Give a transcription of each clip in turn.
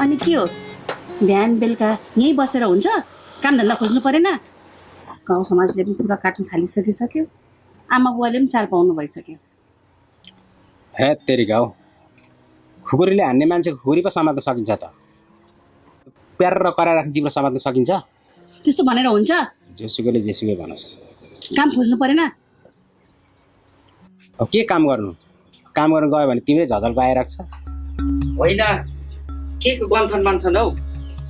अनि के हो बिहान बेलुका यहीँ बसेर हुन्छ कामधन्दा खोज्नु परेन गाउँ समाजले पनि पुरा काट्न थालिसकिसक्यो आमा बुवाले पनि चाल पाउनु भइसक्यो हे तेरी गाउँ खुकुरीले हान्ने मान्छेको खुकुरी पो समात्न सकिन्छ त प्यार र कराएर राख्ने जिब्रो समात्न सकिन्छ त्यस्तो भनेर हुन्छ जेसुकै भनोस् काम खोज्नु परेन अब के काम गर्नु गयो भने तिमीले झझल्को आइरहेको छ होइन के को गन्थन मान्थन हौ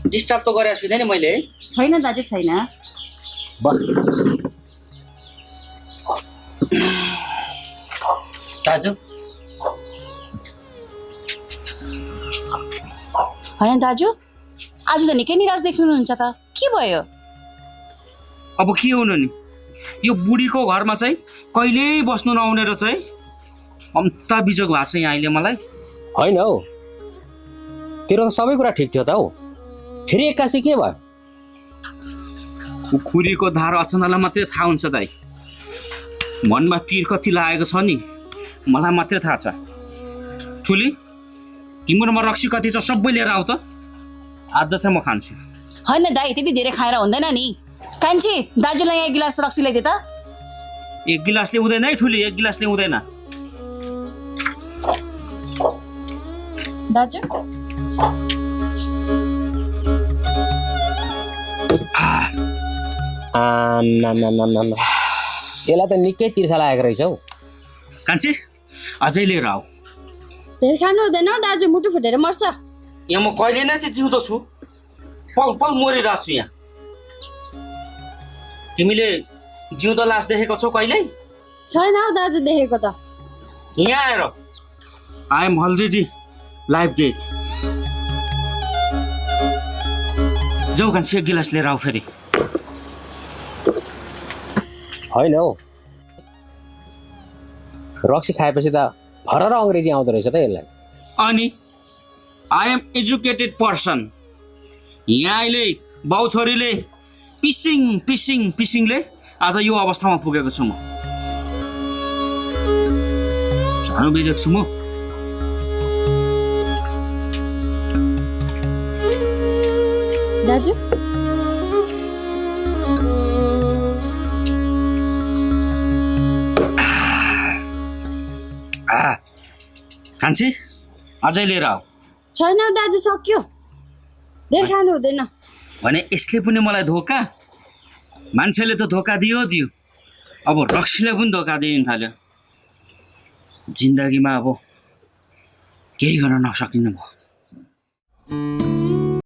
डिस्टर्ब त गरेको छुइँदैन मैले है छैन दाजु छैन बस दाजु होइन दाजु आज त निकै निराश देख्नुहुन्छ त के भयो अब के हुनु नि यो बुढीको घरमा चाहिँ कहिल्यै बस्नु नआउने रहेछ है अन्त बिजोग भएको छ यहाँ अहिले मलाई होइन हौ तेरो त सबै कुरा ठिक थियो त हौ फेरि एक्कासी के भयो खुकुरीको धार अचनालाई मात्रै थाहा हुन्छ दाइ मनमा पिर कति लागेको छ नि मलाई मात्रै थाहा छ ठुली तिम्रोमा रक्सी कति छ सबै लिएर आऊ त आज चाहिँ म खान्छु होइन दाइ त्यति धेरै खाएर हुँदैन नि कान्छी दाजुलाई एक गिलास रक्सी ल्याइदिए त एक गिलासले हुँदैन है ठुली एक गिलासले हुँदैन दाजु यसलाई त निकै तिर्खा लागेको रहेछ हौ कान्छी अझै लिएर आऊ धेरै खानु हुँदैन दाजु मुटु फुटेर मर्छ यहाँ म कहिले नै चाहिँ जिउँदो छु पल पल मरिरहेको छु यहाँ तिमीले जिउँदो लास देखेको छौ कहिल्यै छैन हौ दाजु देखेको त यहाँ आएर I am already life death जाऊ कान्छी एक गिलास लिएर आऊ फेरि होइन हौ रक्सी खाएपछि त फरर अङ्ग्रेजी आउँदो रहेछ त यसलाई अनि आई एम एजुकेटेड पर्सन यहाँ अहिले बाउ छोरीले पिसिङले आज यो अवस्थामा पुगेको छु म सानो बेजक छु म दाजु कान्छी अझै लिएर आऊ छैन दाजु सक्यो धेरै खानु हुँदैन भने यसले पनि मलाई धोका मान्छेले त धोका दियो अब रक्सीले पनि धोका दिनु थाल्यो जिन्दगीमा अब केही गर्न नसकिनु भयो